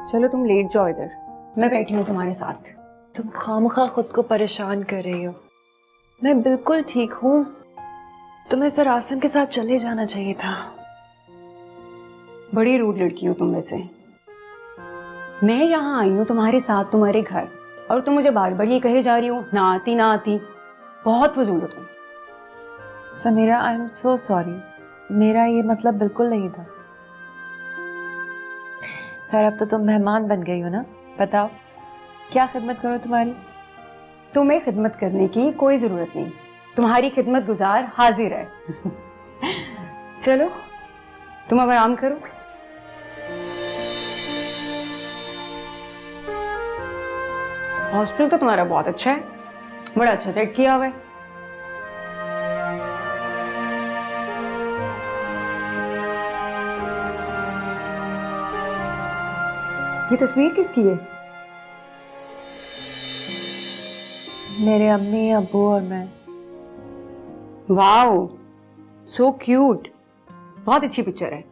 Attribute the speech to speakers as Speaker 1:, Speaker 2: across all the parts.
Speaker 1: चलो तुम लेट जाओ इधर, मैं बैठी हूँ तुम्हारे साथ।
Speaker 2: तुम खामखा खुद को परेशान कर रही हो। मैं बिल्कुल ठीक हूँ। तुम्हें सर आसिम के साथ चले जाना चाहिए था।
Speaker 1: बड़ी रूड लड़की हो तुम वैसे। मैं यहाँ आई हूँ तुम्हारे साथ तुम्हारे घर, और तुम मुझे बार बार ये कहे जा रही हो ना आती ना आती। बहुत फजूल हो तुम।
Speaker 2: Sameera, I am so sorry. मेरा ये मतलब बिल्कुल नहीं था। खैर, अब तो तुम मेहमान बन गई हो ना। बताओ क्या खिदमत करो तुम्हारी।
Speaker 1: तुम्हें खिदमत करने की कोई जरूरत नहीं, तुम्हारी खिदमत गुजार हाजिर है। चलो तुम अब आराम करो। हॉस्टल तो तुम्हारा बहुत अच्छा है, बड़ा अच्छा सेट किया हुआ है। ये तस्वीर किसकी है?
Speaker 2: मेरे अम्मी, अब्बू और मैं।
Speaker 1: Wow, so cute. बहुत अच्छी पिक्चर है।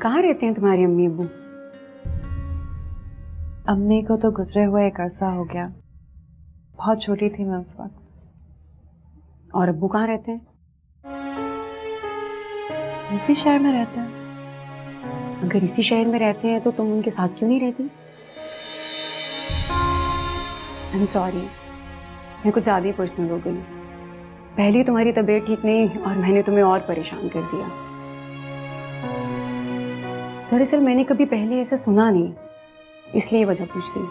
Speaker 1: कहाँ रहते हैं तुम्हारी अम्मी अब्बू?
Speaker 2: अम्मी को तो गुजरे हुए एक अरसा हो गया। बहुत छोटी थी मैं उस वक्त।
Speaker 1: और अब्बू कहाँ रहते हैं?
Speaker 2: इसी शहर में रहते हैं।
Speaker 1: अगर इसी शहर में रहते हैं तो तुम उनके साथ क्यों नहीं रहती? आई एम सॉरी, मैं कुछ ज़्यादा ही पर्सनल हो गई। पहले तुम्हारी तबीयत ठीक नहीं और मैंने तुम्हें और परेशान कर दिया। दरअसल मैंने कभी पहले ऐसा सुना नहीं, इसलिए वजह पूछ ली।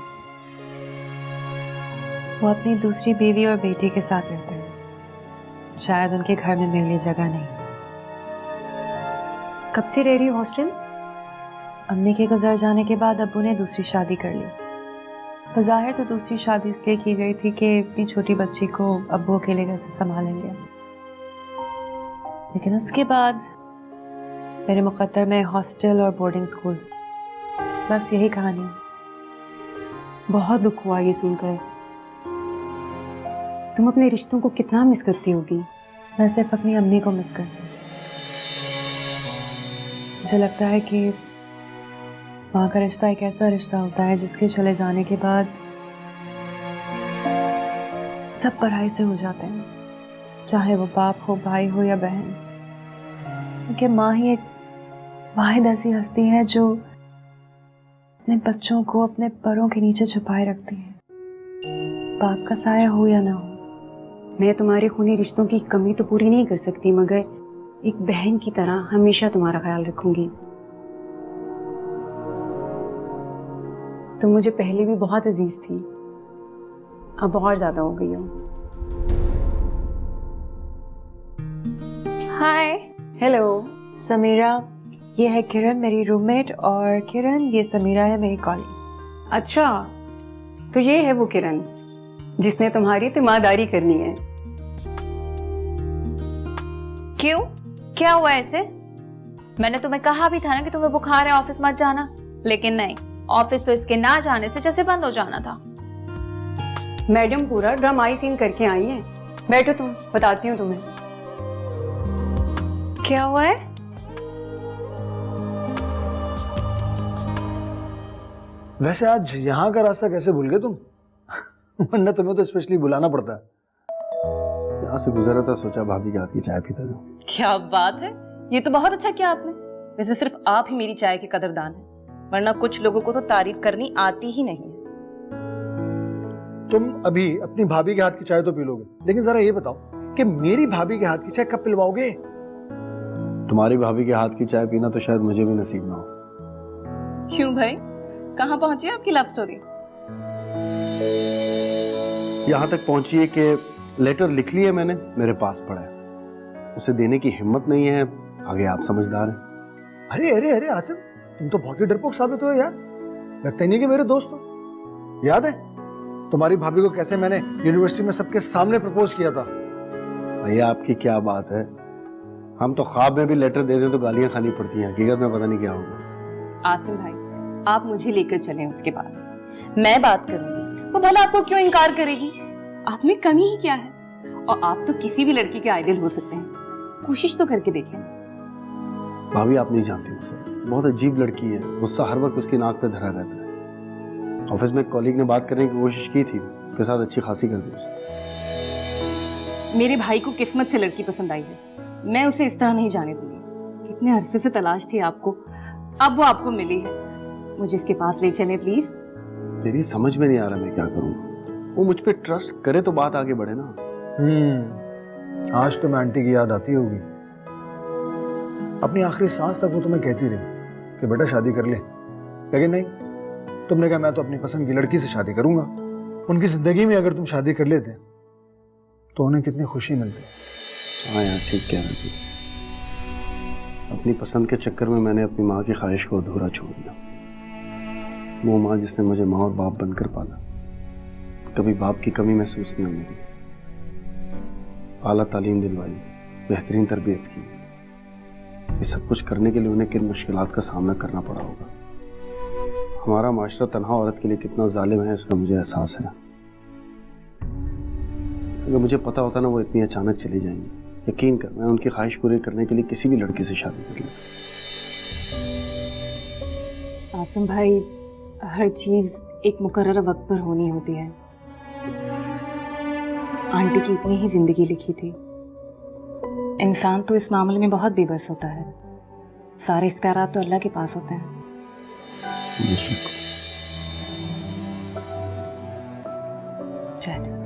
Speaker 2: वो अपनी दूसरी बीवी और बेटी के साथ रहते हैं। शायद उनके घर में मेरे लिए जगह नहीं।
Speaker 1: कब से रह रही हो हॉस्टल?
Speaker 2: अम्मी के गुजर जाने के बाद अब्बू ने दूसरी शादी कर ली। बज़ाहिर तो दूसरी शादी इसलिए की गई थी कि इतनी छोटी बच्ची को अब्बू अकेले कैसे संभालेंगे, लेकिन उसके बाद मेरे मुकद्दर में हॉस्टल और बोर्डिंग स्कूल। बस यही कहानी।
Speaker 1: बहुत दुख हुआ ये सुनकर। तुम अपने रिश्तों को कितना मिस करती होगी।
Speaker 2: मैं सिर्फ अपनी अम्मी को मिस करती हूँ। मुझे लगता है कि माँ का रिश्ता एक ऐसा रिश्ता होता है जिसके चले जाने के बाद सब पराई से हो जाते हैं, चाहे वो बाप हो, भाई हो या बहन। क्योंकि माँ ही एक वाहिद ऐसी हस्ती है जो अपने बच्चों को अपने पैरों के नीचे छुपाए रखती है, बाप का साया हो या ना हो।
Speaker 1: मैं तुम्हारे खूनी रिश्तों की कमी तो पूरी नहीं कर सकती, मगर एक बहन की तरह हमेशा तुम्हारा ख्याल रखूंगी। तुम मुझे पहले भी बहुत अजीज थी, अब और ज्यादा हो गई हो। हाय। हेलो।
Speaker 2: समीरा, ये है किरण मेरी रूममेट, और किरण ये समीरा है मेरी कॉलीग।
Speaker 1: अच्छा, तो ये है वो किरण जिसने तुम्हारी तीमारदारी करनी है।
Speaker 3: क्यों, क्या हुआ ऐसे? मैंने तुम्हें कहा भी था ना कि तुम्हें बुखार है, ऑफिस मत जाना, लेकिन नहीं, ऑफिस तो इसके ना जाने से जैसे बंद हो जाना था।
Speaker 1: मैडम पूरा ड्रामाई सीन करके आई है। बैठो तुम, बताती हूँ तुम्हें
Speaker 3: क्या हुआ है।
Speaker 4: वैसे आज यहाँ का रास्ता कैसे भूल गए तुम? वरना तुम्हें तो स्पेशली बुलाना पड़ता है। यहाँ से गुजरा था, सोचा भाभी के हाथ की चाय पीता था।
Speaker 5: क्या बात है, ये तो बहुत अच्छा किया आपने। वैसे सिर्फ आप ही मेरी चाय के कदरदान हैं, वरना कुछ लोगों को तो तारीफ करनी आती ही नहीं है।
Speaker 4: तुम अभी अपनी भाभी के हाथ की चाय तो पी लोगे, लेकिन जरा ये बताओ कि मेरी भाभी के हाथ की चाय कब पिलवाओगे? तुम्हारी भाभी के हाथ की चाय पीना तो शायद मुझे भी नसीब ना हो।
Speaker 5: क्यों भाई, कहाँ पहुंची आपकी लव स्टोरी?
Speaker 4: यहाँ तक पहुंची है कि लेटर लिख लिया मैंने, मेरे पास पड़ा है, उसे देने की हिम्मत नहीं है। आगे आप समझदार हैं। अरे अरे अरे आसिम, तुम तो बहुत ही डरपोक साबित हो यार। लगता ही नहीं कि मेरे दोस्त हो। याद है तुम्हारी भाभी को कैसे मैंने यूनिवर्सिटी में सबके सामने प्रपोज किया था? भैया आपकी क्या बात है, हम तो ख्वाब में भी लेटर दे दें तो गालियां खानी पड़ती हैं, हकीकत में पता नहीं क्या होगा।
Speaker 5: आसिम भाई, आप मुझे लेकर चलें उसके पास, मैं बात करूंगी। वो भला आपको क्यों इनकार करेगी? आप में कमी ही क्या है? और आप तो किसी भी लड़की के आइडियल हो सकते हैं, कोशिश तो करके देखें।
Speaker 4: भाभी आप नहीं जानती मुझसे, बहुत अजीब लड़की है, गुस्सा हर वक्त उसकी नाक पे धरा रहता है। ऑफिस में एक कॉलीग ने बात करने की कोशिश की थी, उसके साथ अच्छी खासी कर दी उसने।
Speaker 5: मेरे भाई को किस्मत से लड़की पसंद आई है, मैं उसे इस तरह नहीं जाने दूंगी। कितने अरसे से तलाश थी आपको, अब वो आपको मिली है। मुझे इसके पास ले चले प्लीज।
Speaker 4: मेरी समझ में नहीं आ रहा मैं क्या करूँ। वो मुझ पे ट्रस्ट करे तो बात आगे बढ़े ना।
Speaker 6: आज तो मैं आंटी की याद आती होगी। अपनी आखिरी सांस तक वो तुम्हें कहती रही कि बेटा शादी कर ले, लेकिन नहीं, तुमने कहा मैं तो अपनी पसंद की लड़की से शादी करूंगा। उनकी जिंदगी में अगर तुम शादी कर लेते तो उन्हें कितनी खुशी मिलती।
Speaker 4: हाँ यार, ठीक कह रहे थे। अपनी पसंद के चक्कर में मैंने अपनी माँ की ख्वाहिश को अधूरा छोड़ दिया। वो माँ जिसने मुझे माँ और बाप बनकर पाला, कभी बाप की कमी महसूस नहीं होने दी। आला तालीम दिलवाई, बेहतरीन तरबियत की। ये सब कुछ करने के लिए उन्हें किन मुश्किलात का सामना करना पड़ा होगा। हमारा माशरा तन्हा औरत के लिए कितना जालिम है, इसका मुझे एहसास है। अगर मुझे पता होता ना वो इतनी अचानक चली जाएंगी, यकीन कर मैं उनकी ख्वाहिश पूरी करने के लिए किसी भी लड़की से शादी कर लेता।
Speaker 5: आसिम भाई, हर चीज एक मुकर्रर वक्त पर होनी होती है। आंटी की इतनी ही जिंदगी लिखी थी। इंसान तो इस मामले में बहुत बेबस होता है। सारे इख्तियारात तो अल्लाह के पास होते हैं।
Speaker 4: बेशक।
Speaker 5: चल।